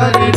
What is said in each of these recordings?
हरि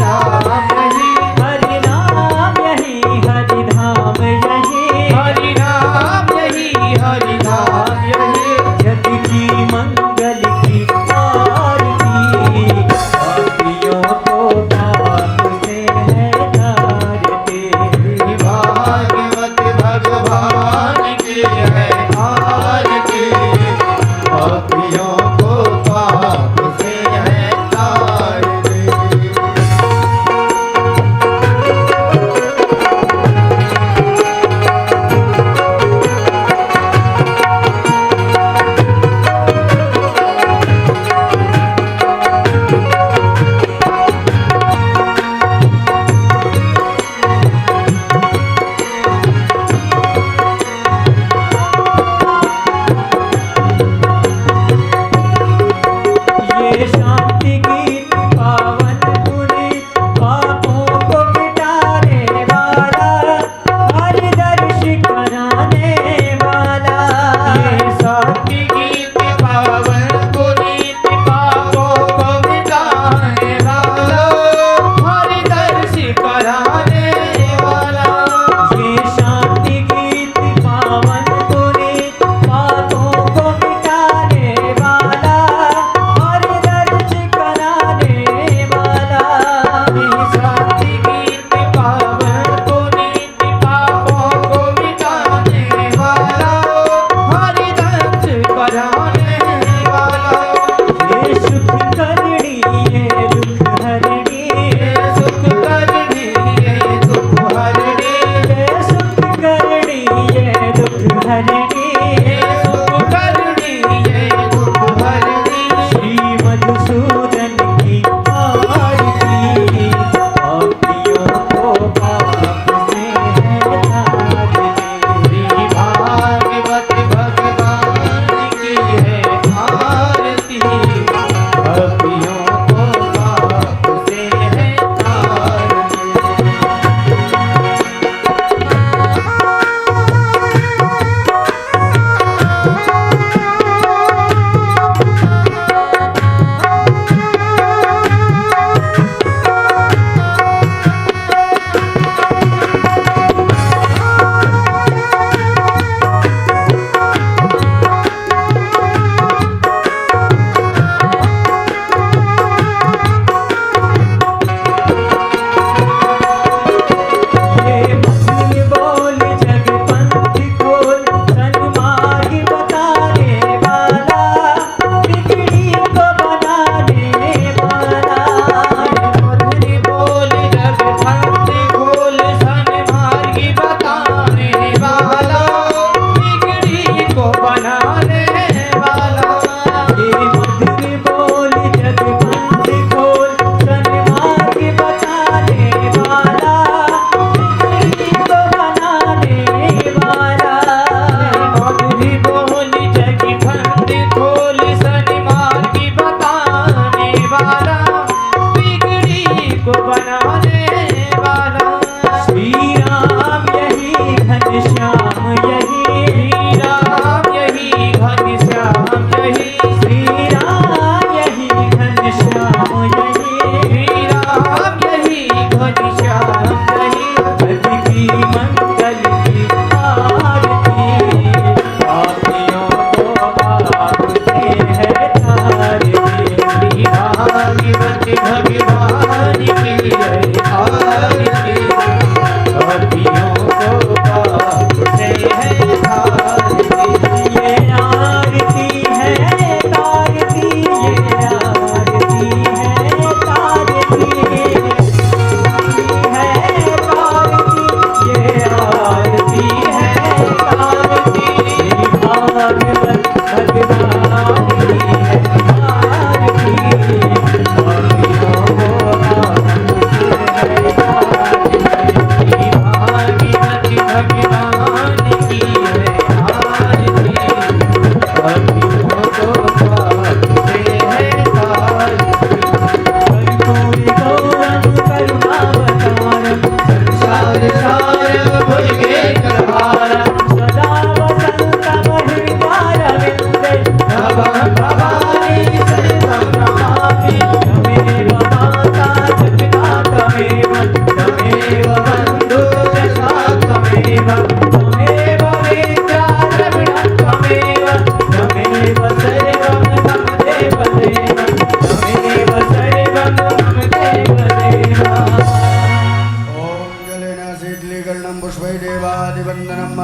देवादिवन्दनम्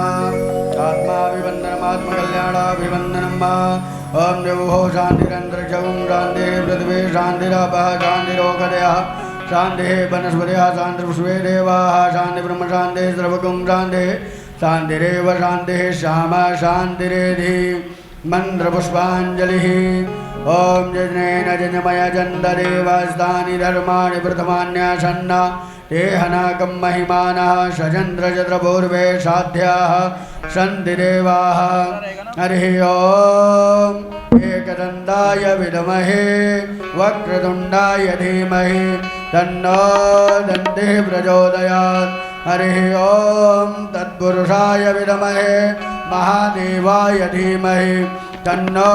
आत्माभिवन्दनम् आत्मकल्याणाभिवन्दनम् ओम देवो शान्तिरन्तरिक्षं शान्तिः पृथिवी शान्तिरापः शान्तिरोगदयः शान्तिः वनस्पतयः शान्तिर्विश्वे देवाः शान्तिः ब्रह्म शान्तिः सर्वगुं शान्तिः शान्तिरेव शान्तिः श्यामा शान्तिरेधि मन्त्रपुष्पाञ्जलिः ओम जनेन जन्मय जन्ददेवस्तानि धर्माणि प्रथमान्यासन्न तेहनाकं महिमानः सचन्द्रचन्द्रपूर्वे साध्याः सन्ति देवाः हरिः ओम एकदन्ताय विद्महे वक्रतुण्डाय धीमहि तन्नो दन्तिः प्रचोदयात् हरिः ओम तत्पुरुषाय विद्महे महादेवाय धीमहि तन्नो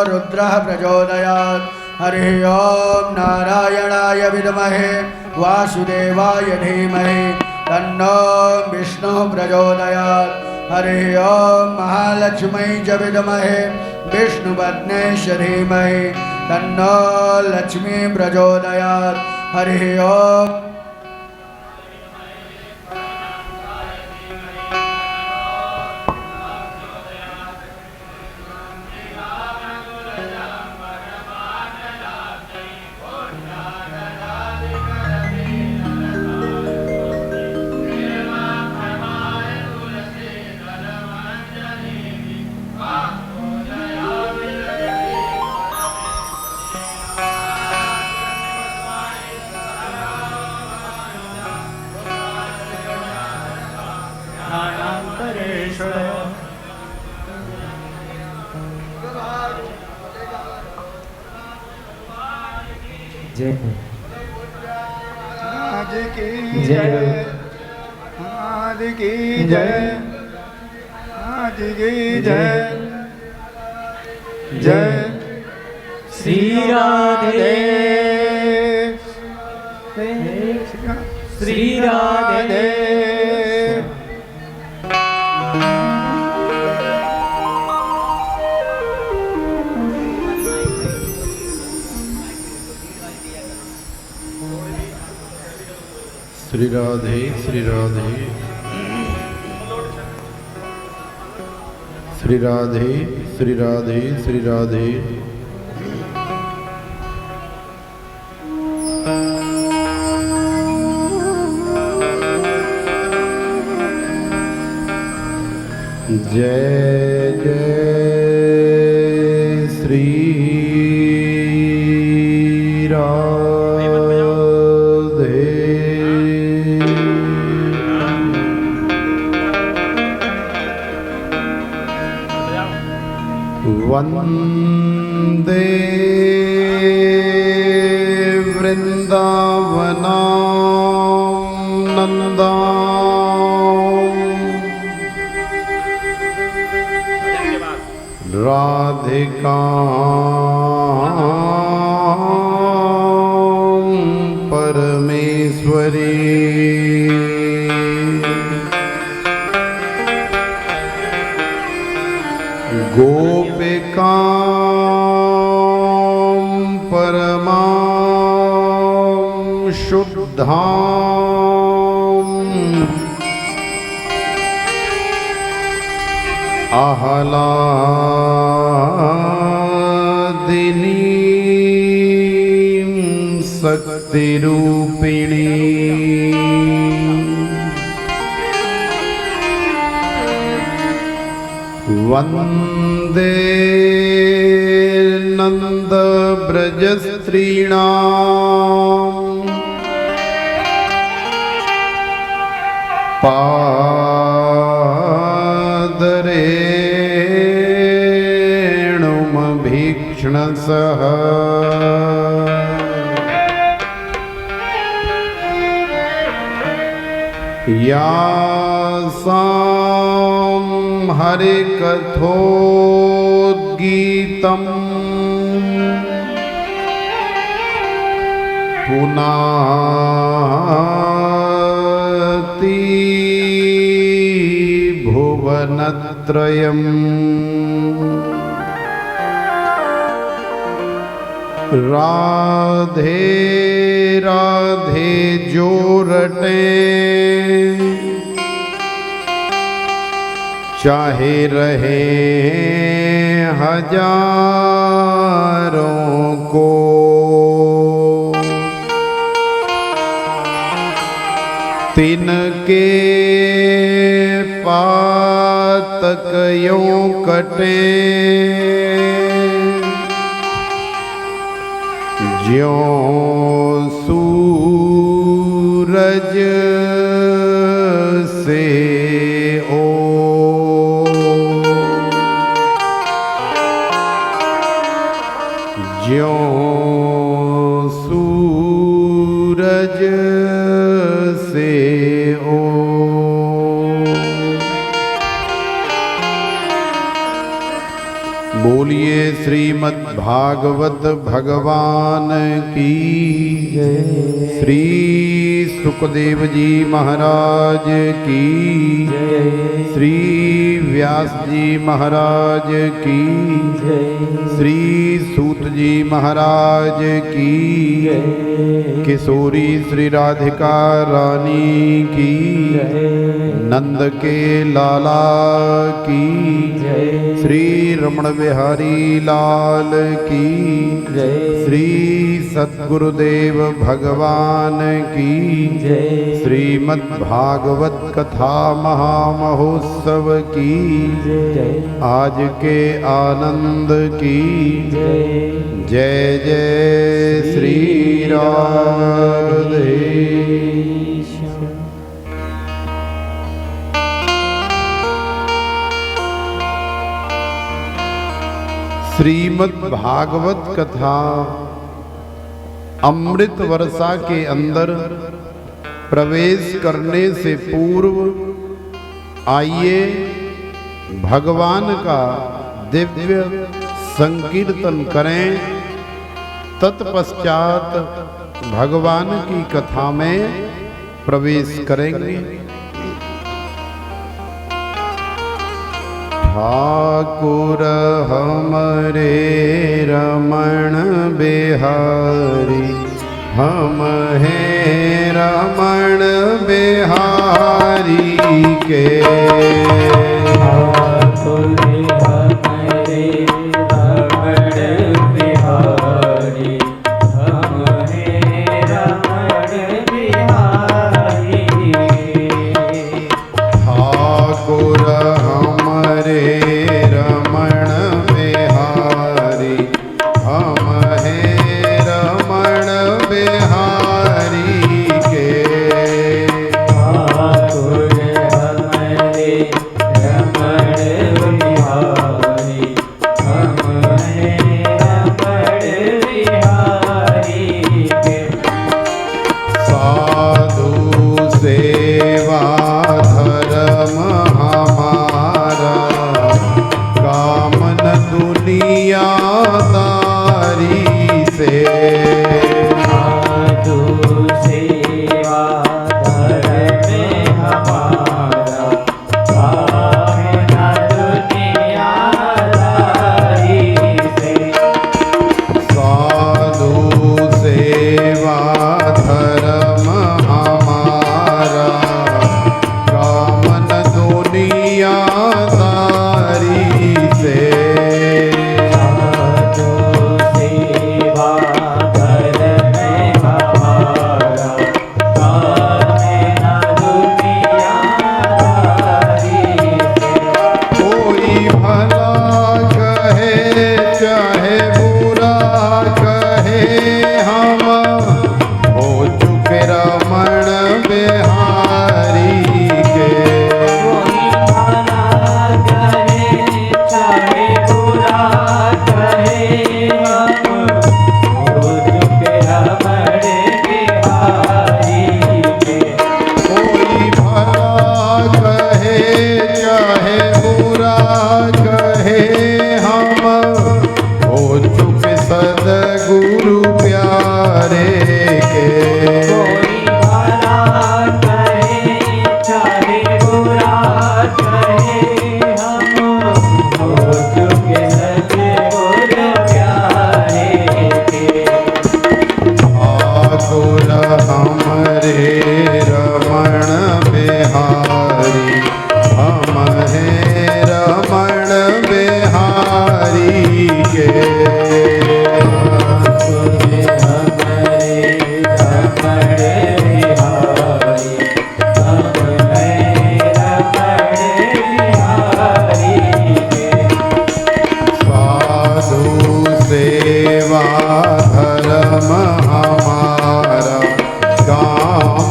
रुद्रः प्रचोदयात् हरिः ओम नारायणाय विद्महे वासुदेवाय धीमहि तन्नो विष्णुः प्रचोदयात् हरिः ओम महालक्ष्मी च विद्महे विष्णुपत्नेश्च धीमहि तन्नो लक्ष्मी प्रचोदयात् हरिः ओम आज की जय, आज की जय, आज की जय, जय श्री राधे श्री राधे श्री राधे श्री राधे श्री राधे श्री राधे श्री राधे जय जय श्री वंदे वृंदावनानंदां राधिकां परमेश्वरी गोपिकां परमां शुद्धां आह्लादिनीं शक्तिरूपिणी वंदे नंद ब्रजस्त्रीणां पादरेणुमभीक्ष्णसः यासां हरिकथोद्गीतं पुनाति भुवनत्रयम् राधे राधे जोरटे चाहे रहे हजारों को तिनके पातक यूं कटे ज्यों सूरज से ओ ज्यों सूरज से ओ। बोलिए श्रीमद् भागवत भगवान की जय। श्री सुखदेव जी महाराज की जय। श्री व्यास जी महाराज की जय। श्री सूत जी महाराज की जय। किशोरी श्री राधिका रानी की जय। नंद के लाला की जय। श्री रमण बिहारी लाल की जय। श्री सद्गुरुदेव भगवान की जय। श्रीमद् भागवत कथा महामहोत्सव की जय। आज के आनंद की जय। जय जय श्री राधे। श्रीमद् भागवत कथा अमृत वर्षा के अंदर प्रवेश करने से पूर्व आइए भगवान का दिव्य संकीर्तन करें। तत्पश्चात भगवान की कथा में प्रवेश करेंगे। ठाकुर हमरे रमण बिहारी हम हैं रमण बिहारी के। ठाकुर हमरे रमण बिहारी हम हैं रमण बिहारी। ठाकुर हमरे रमण बिहारी हम हैं रमण बिहारी के। ठाकुर हमरे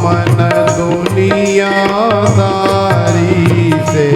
मन दुनियादारी से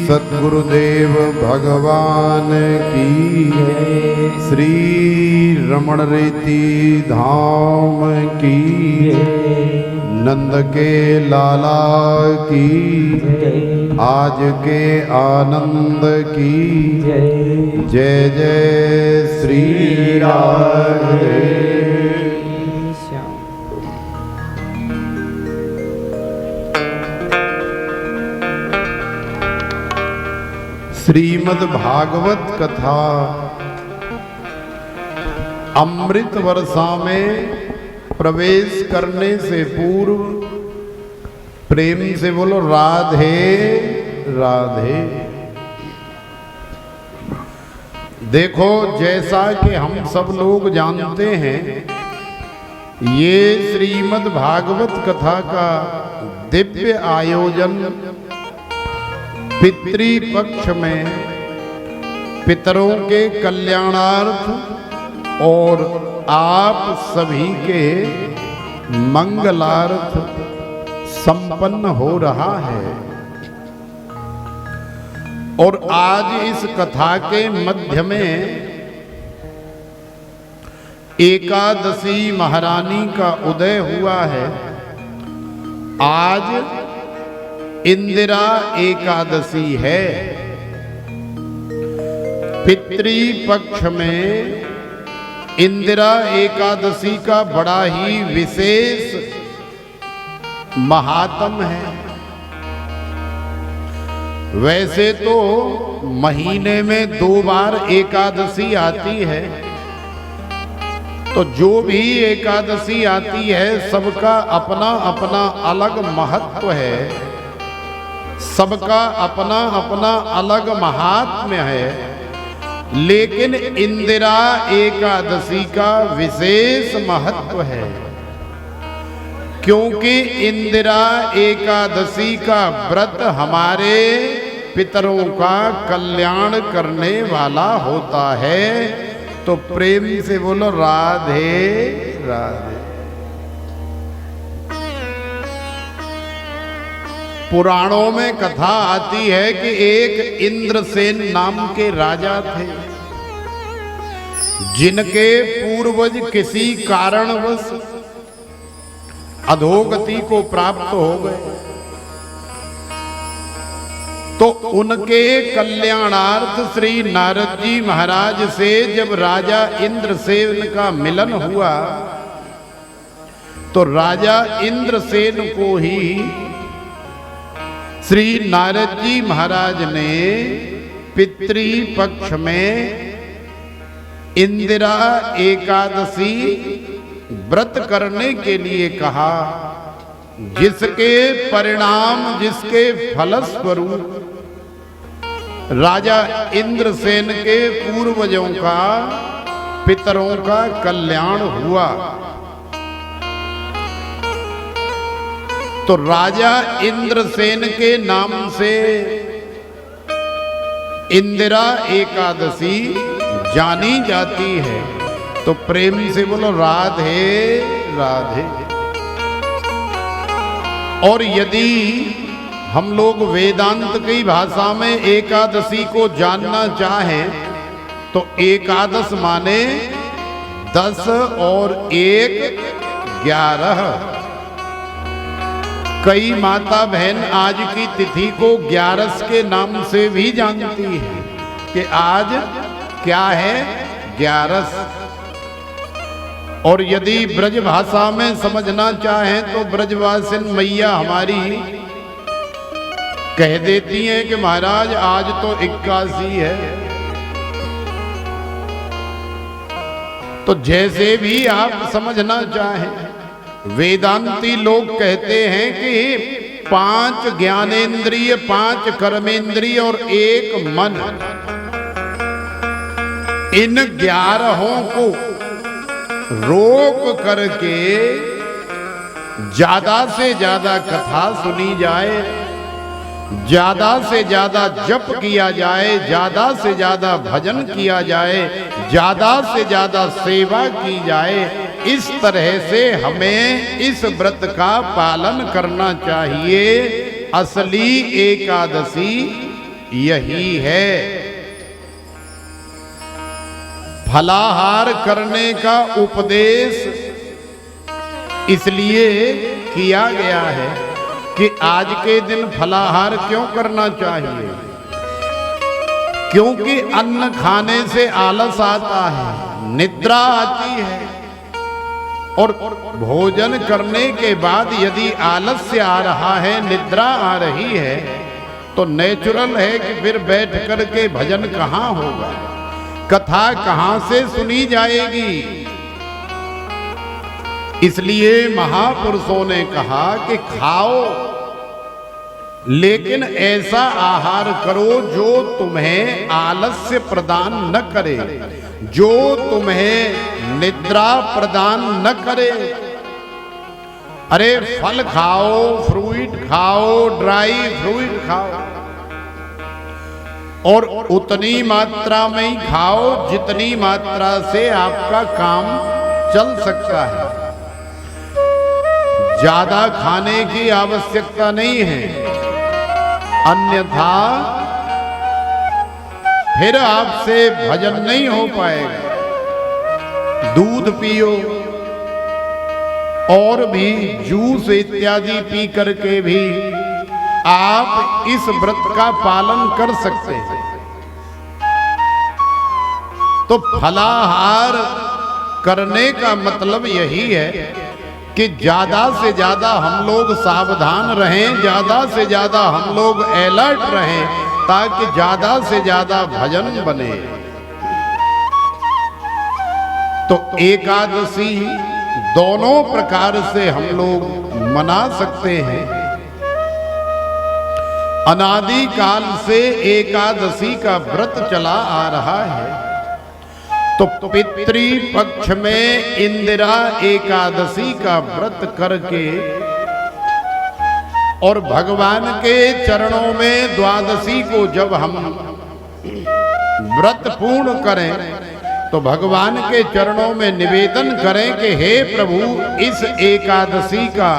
सद्गुरुदेव भगवान की, श्री रमण रेती धाम की, नंद के लाला की, आज के आनंद की, जय जय श्री राधे। श्रीमद् भागवत कथा अमृत वर्षा में प्रवेश करने से पूर्व प्रेम से बोलो राधे राधे। देखो, जैसा कि हम सब लोग जानते हैं, ये श्रीमद् भागवत कथा का दिव्य आयोजन पितृपक्ष में पितरों के कल्याणार्थ और आप सभी के मंगलार्थ संपन्न हो रहा है। और आज इस कथा के मध्य में एकादशी महारानी का उदय हुआ है। आज इंदिरा एकादशी है। पितृपक्ष में इंदिरा एकादशी का बड़ा ही विशेष महात्म है। वैसे तो महीने में 2 बार एकादशी आती है, तो जो भी एकादशी आती है सबका अपना अपना अलग महत्व है, सबका अपना अपना अलग महात्म्य है। लेकिन इंदिरा एकादशी का विशेष महत्व है, क्योंकि इंदिरा एकादशी का व्रत हमारे पितरों का कल्याण करने वाला होता है। तो प्रेम से बोलो राधे राधे। पुराणों में कथा आती है कि एक इंद्रसेन नाम के राजा थे, जिनके पूर्वज किसी कारणवश अधोगति को प्राप्त हो गए। तो उनके कल्याणार्थ श्री नारद जी महाराज से जब राजा इंद्रसेन का मिलन हुआ, तो राजा इंद्रसेन को ही श्री नारद जी महाराज ने पितृपक्ष में इंदिरा एकादशी व्रत करने के लिए कहा, जिसके परिणाम, जिसके फलस्वरूप राजा इंद्रसेन के पूर्वजों का, पितरों का कल्याण हुआ। तो राजा इंद्रसेन के नाम से इंदिरा एकादशी जानी जाती है। तो प्रेम से बोलो राधे राधे। और यदि हम लोग वेदांत की भाषा में एकादशी को जानना चाहें, तो एकादश माने 10 और 1 11। कई माता बहन आज की तिथि को 11 के नाम से भी जानती है कि आज क्या है 11। और यदि ब्रज भाषा में समझना चाहें तो ब्रजवासिन मैया हमारी कह देती हैं कि महाराज आज तो 81 है। तो जैसे भी आप समझना चाहें, वेदांती लोग कहते हैं कि 5 ज्ञानेंद्रिय, 5 कर्मेंद्रिय और 1 मन, इन 11 को रोक करके ज्यादा से ज्यादा कथा सुनी जाए, ज्यादा से ज्यादा जप किया जाए, ज्यादा से ज्यादा भजन किया जाए, ज्यादा से ज्यादा सेवा की जाए। इस तरह से हमें इस व्रत का पालन करना चाहिए। असली एकादशी यही है। फलाहार करने का उपदेश इसलिए किया गया है कि आज के दिन फलाहार क्यों करना चाहिए? क्योंकि अन्न खाने से आलस आता है, निद्रा आती है, और भोजन करने के बाद यदि आलस्य आ रहा है, निद्रा आ रही है, तो नेचुरल है कि फिर बैठ करके भजन कहाँ होगा, कथा कहाँ से सुनी जाएगी। इसलिए महापुरुषों ने कहा कि खाओ, लेकिन ऐसा आहार करो जो तुम्हें आलस्य प्रदान न करे, जो तुम्हें निद्रा प्रदान न करे। अरे फल खाओ, फ्रूट खाओ, ड्राई फ्रूट खाओ, और उतनी मात्रा में ही खाओ जितनी मात्रा से आपका काम चल सकता है। ज्यादा खाने की आवश्यकता नहीं है, अन्यथा फिर आपसे भजन नहीं हो पाएगा। दूध पियो और भी जूस इत्यादि पी करके भी आप इस व्रत का पालन कर सकते हैं। तो फलाहार करने का मतलब यही है कि ज्यादा से ज्यादा हम लोग सावधान रहें, ज्यादा से ज्यादा हम लोग अलर्ट रहें, ताकि ज्यादा से ज्यादा भजन बने। तो एकादशी दोनों प्रकार से हम लोग मना सकते हैं। अनादि काल से एकादशी का व्रत चला आ रहा है। तो पितृ पक्ष में इंदिरा एकादशी का व्रत करके और भगवान के चरणों में द्वादशी को जब हम व्रत पूर्ण करें तो भगवान के चरणों में निवेदन करें कि हे प्रभु, इस एकादशी का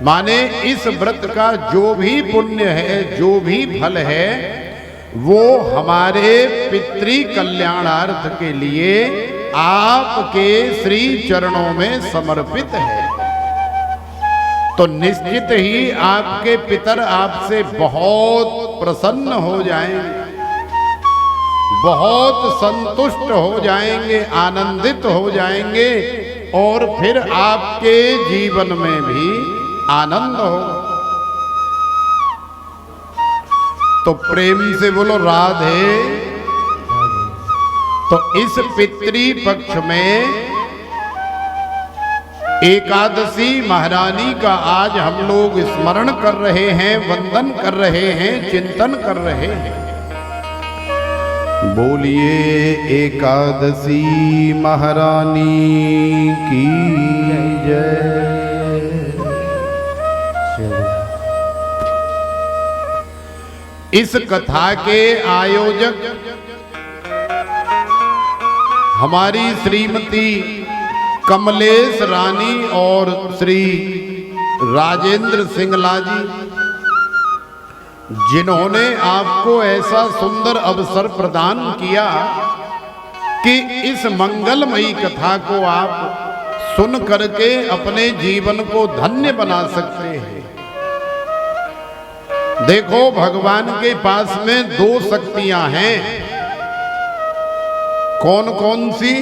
माने इस व्रत का जो भी पुण्य है, जो भी फल है, वो हमारे पितृ कल्याणार्थ के लिए आपके श्री चरणों में समर्पित है। तो निश्चित ही आपके पितर आपसे बहुत प्रसन्न हो जाएंगे, बहुत संतुष्ट हो जाएंगे, आनंदित हो जाएंगे और फिर आपके जीवन में भी आनंद हो। तो प्रेम से बोलो राधे। तो इस पितृ पक्ष में एकादशी महारानी का आज हम लोग स्मरण कर रहे हैं, वंदन कर रहे हैं, चिंतन कर रहे हैं। बोलिए एकादशी महारानी की जय। इस कथा के आयोजक हमारी श्रीमती कमलेश रानी और श्री राजेंद्र सिंगला जी, जिन्होंने आपको ऐसा सुंदर अवसर प्रदान किया कि इस मंगलमयी कथा को आप सुन करके अपने जीवन को धन्य बना सकते हैं। देखो, भगवान के पास में दो शक्तियां हैं। कौन कौन सी?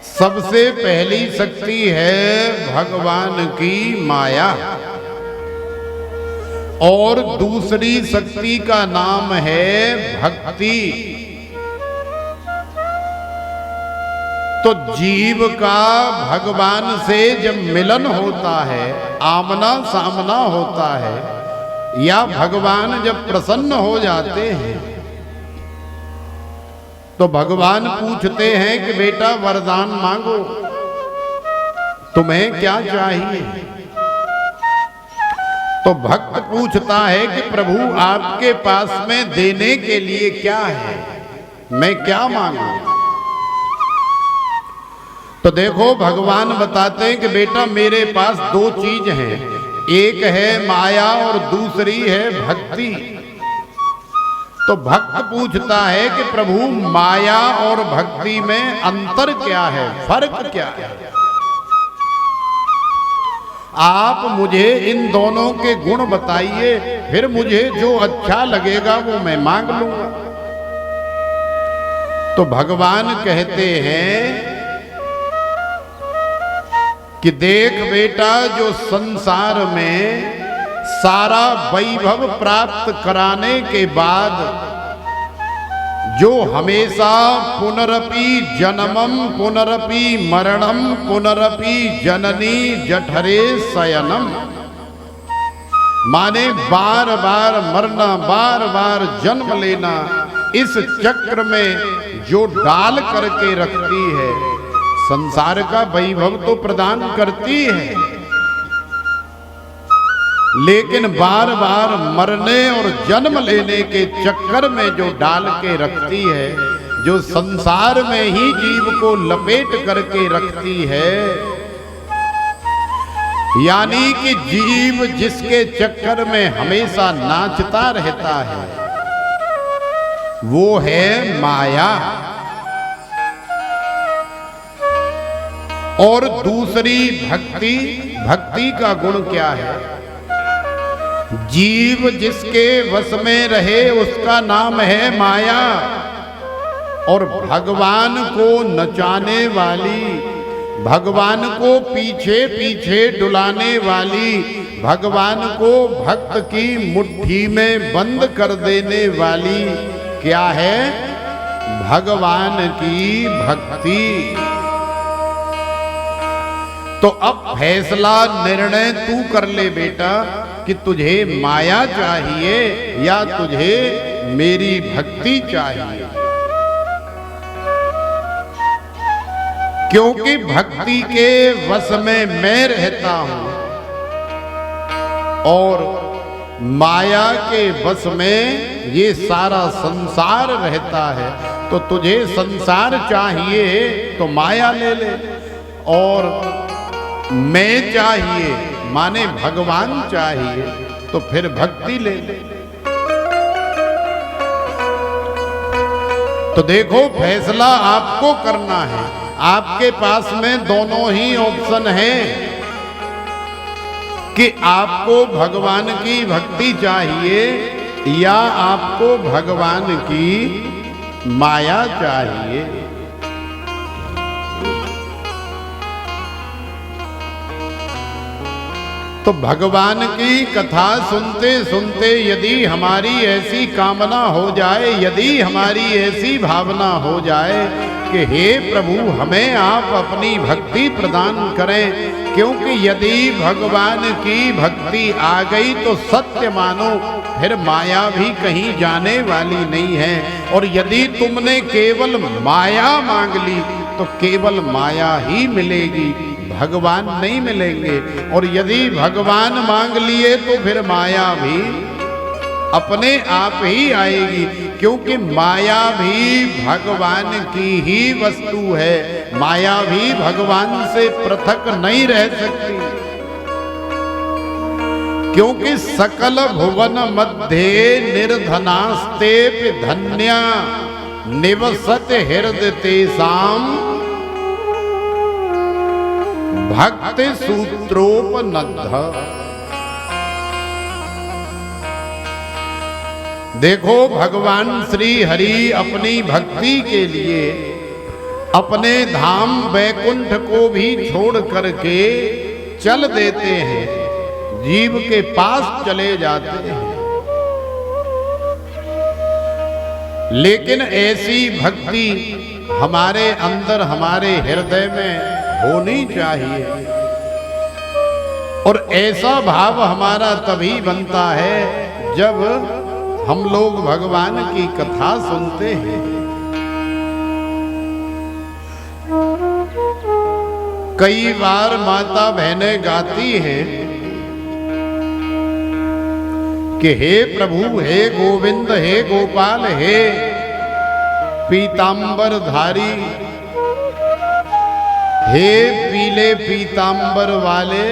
सबसे पहली शक्ति है भगवान की माया और दूसरी शक्ति का नाम है भक्ति। तो जीव का भगवान से जब मिलन होता है, आमना सामना होता है, या भगवान जब प्रसन्न हो जाते हैं तो भगवान पूछते हैं कि बेटा वरदान मांगो, तुम्हें क्या चाहिए? तो भक्त पूछता है कि प्रभु आपके पास में देने के लिए क्या है, मैं क्या मांगू? तो देखो, भगवान बताते हैं कि बेटा मेरे पास दो चीज हैं, एक है माया और दूसरी है भक्ति। तो भक्त पूछता है कि प्रभु माया और भक्ति में अंतर क्या है, फर्क क्या है? आप मुझे इन दोनों के गुण बताइए, फिर मुझे जो अच्छा लगेगा वो मैं मांग लूंगा। तो भगवान कहते हैं कि देख बेटा, जो संसार में सारा वैभव प्राप्त कराने के बाद जो हमेशा पुनरपि जन्मम पुनरपि मरणम पुनरपि जननी जठरे शयनम, माने बार बार मरना, बार बार जन्म लेना, इस चक्र में जो डाल करके रखती है, संसार का वैभव तो प्रदान करती है, लेकिन बार बार मरने और जन्म लेने के चक्कर में जो डाल के रखती है, जो संसार में ही जीव को लपेट करके रखती है, यानी कि जीव जिसके चक्कर में हमेशा नाचता रहता है, वो है माया। और दूसरी भक्ति। भक्ति का गुण क्या है? जीव जिसके वश में रहे उसका नाम है माया। और भगवान को नचाने वाली, भगवान को पीछे पीछे डुलाने वाली, भगवान को भक्त की मुट्ठी में बंद कर देने वाली क्या है? भगवान की भक्ति। तो अब फैसला निर्णय तू कर ले बेटा कि तुझे माया चाहिए या तुझे मेरी भक्ति चाहिए। क्योंकि भक्ति के वश में मैं रहता हूं और माया के वश में ये सारा संसार रहता है। तो तुझे संसार चाहिए तो माया ले ले, और मैं चाहिए माने भगवान चाहिए तो फिर भक्ति ले ले। तो देखो फैसला आपको करना है। आपके पास में दोनों ही ऑप्शन हैं कि आपको भगवान की भक्ति चाहिए या आपको भगवान की माया चाहिए। तो भगवान की कथा सुनते सुनते यदि हमारी ऐसी कामना हो जाए, यदि हमारी ऐसी भावना हो जाए कि हे प्रभु हमें आप अपनी भक्ति प्रदान करें, क्योंकि यदि भगवान की भक्ति आ गई तो सत्य मानो फिर माया भी कहीं जाने वाली नहीं है। और यदि तुमने केवल माया मांग ली तो केवल माया ही मिलेगी, भगवान नहीं मिलेंगे। और यदि भगवान मांग लिए तो फिर माया भी अपने आप ही आएगी, क्योंकि माया भी भगवान की ही वस्तु है। माया भी भगवान से पृथक नहीं रह सकती, क्योंकि सकल भुवन मध्य निर्धनास्ते धन्या निवसत हृदय तेषाम भक्ति सूत्रोपनद्ध। देखो भगवान श्री हरि अपनी भक्ति के लिए अपने धाम वैकुंठ को भी छोड़ करके चल देते हैं, जीव के पास चले जाते हैं। लेकिन ऐसी भक्ति हमारे अंदर, हमारे हृदय में होनी चाहिए। और ऐसा भाव हमारा तभी बनता है जब हम लोग भगवान की कथा सुनते हैं। कई बार माता बहनें गाती हैं कि हे प्रभु, हे गोविंद, हे गोपाल, हे पीतांबर धारी, हे पीले पीतांबर वाले,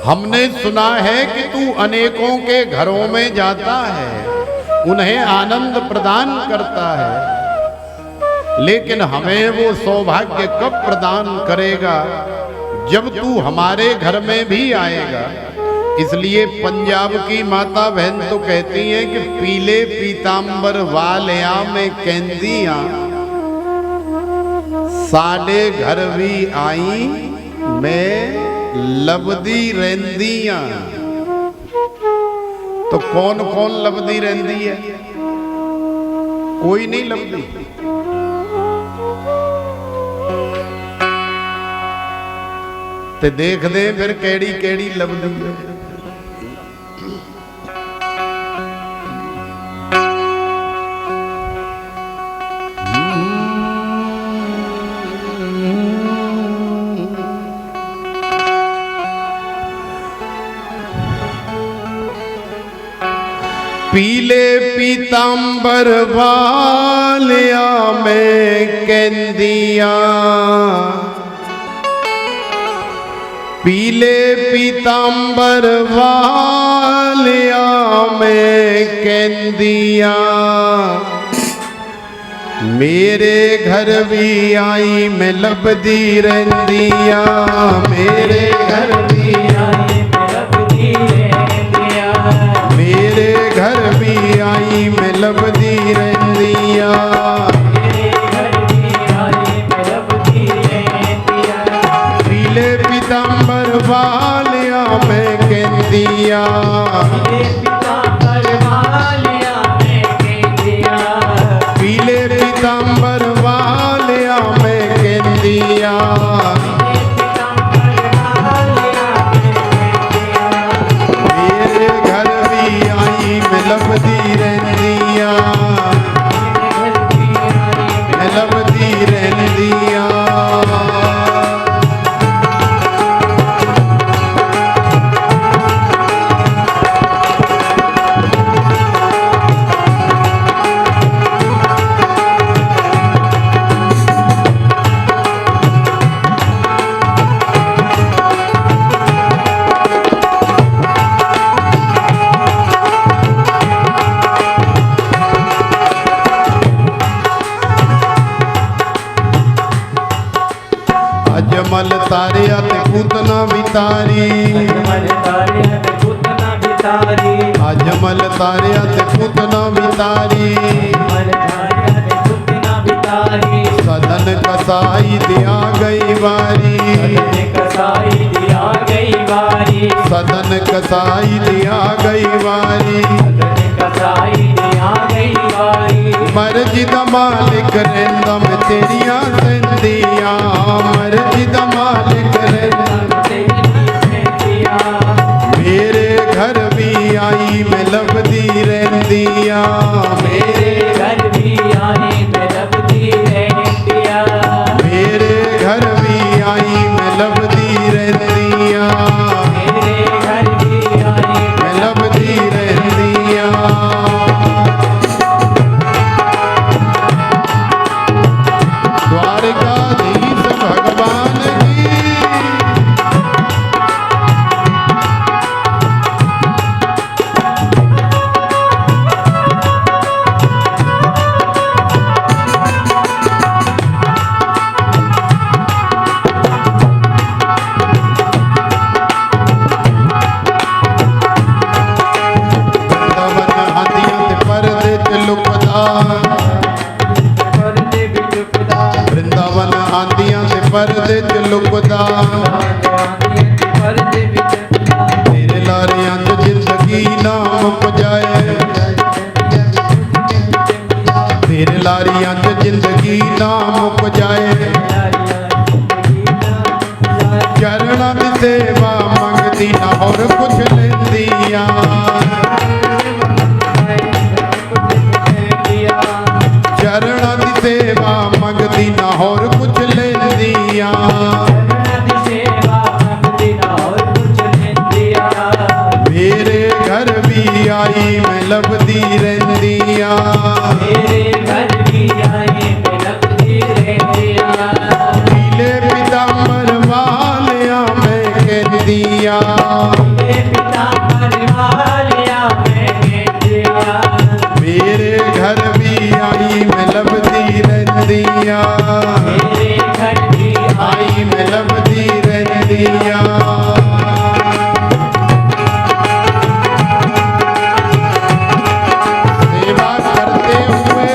हमने सुना है कि तू अनेकों के घरों में जाता है, उन्हें आनंद प्रदान करता है, लेकिन हमें वो सौभाग्य कब प्रदान करेगा जब तू हमारे घर में भी आएगा। इसलिए पंजाब की माता बहन तो कहती हैं कि पीले पीतांबर वालिया में कहंदियां साडे घर भी आई मैं लबदी रहंदियां। तो कौन कौन लबदी रहंदी है? कोई नहीं लबदी। ते देख दे फिर केड़ी केड़ी लबदी है। पीले पीतांबर वालिया में कहंदियां, पीले पीतांबर वालिया में कहंदियां, मेरे घर भी आई मैं लभदी रहंदिया, मेरे घर भी आई मैं लभदी रहंदिया, मेरे घर भी आई मैं लभदी रहंदिया, मेरे घर भी आई मैं लभदी रहंदिया, पीले पीतांबर वालिया मैं कहंदिया, पीले पीतांबर वालिया मैं कहंदिया, पीले पीतांबर वालिया मैं कहंदिया, मेरे घर भी आई मैं लभदी रहंदिया, मैं लभदी रहंदिया। अजमल तारिया ते पूतना वितारी, अजमल तारिया ते पूतना वितारी, अजमल तारिया ते पूतना वितारी, अजमल तारिया ते पूतना वितारी, सदन कसाई दिया गई वारी, सदन कसाई दिया गई वारी, सदन कसाई दिया गई वारी, सदन कसाई दिया गई वारी, मर्जी दा मालिक रहंदा मैं तेरियां संदियां, मर्जी दा मालिक रहंदा तेरी सहतिया, मेरे घर भी आई मैं लभदी रहंदिया, मेरे घर भी आई मैं लभदी रहंदिया, मेरे घर भी आई मैं लभदी रहंदिया, मेरे घर भी आई मैं लभदी रहंदिया। द्वारकाधीश भगवान की वृंदावन आदियां ते परदे च लुकदा, पर्दे विच खुदा, वृंदावन आदियां ते परदे च लुकदा, पर्दे विच खुदा, तेरे लारियां च जिंदगी ना मुक जाए, तेरे लारियां च जिंदगी ना मुक जाए, चरणां दी सेवा मंगदी ना होर कुछ लैंदियां, चरणां दी सेवा मंगदी ना होर कुछ लैंदियां, मेरे घर भी आई मैं लभदी रहंदिया, पीले पीतांबर वालिया मैं कहंदिया, मेरे घर भी आई मैं लभदी रहंदिया, आई मैं लभदी रहंदिया। सेवा करते हुए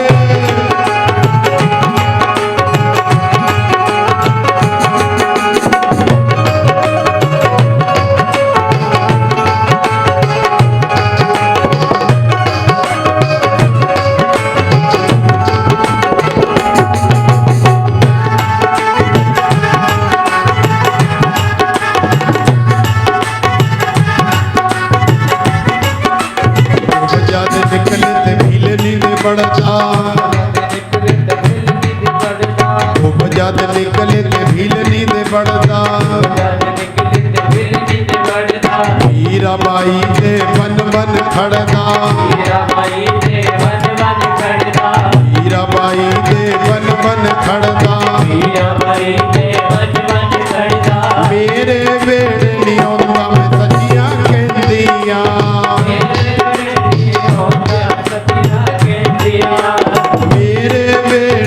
जद निकले ते भील नींद पड़दा हीरा बाई ते बन बन खड़दा हीरा बाई ते बन बन खड़दा मेरे वेड़े नी आउंदा मैं सच्चियां कहंदियां मेरे वेड़े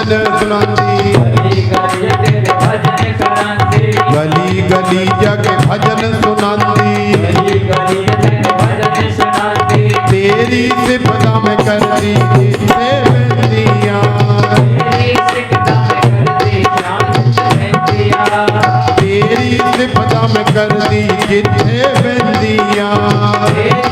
भजन सुनांदी गली गली तेरे भजन करांदी गली गली जाके भजन सुनांदी गली गली तेरे भजन सुनांदी तेरी सिफता में करती जितने बंदियां तेरी सिफता में करती जान बंदियां तेरी सिफता में करती जितने बंदियां तेरी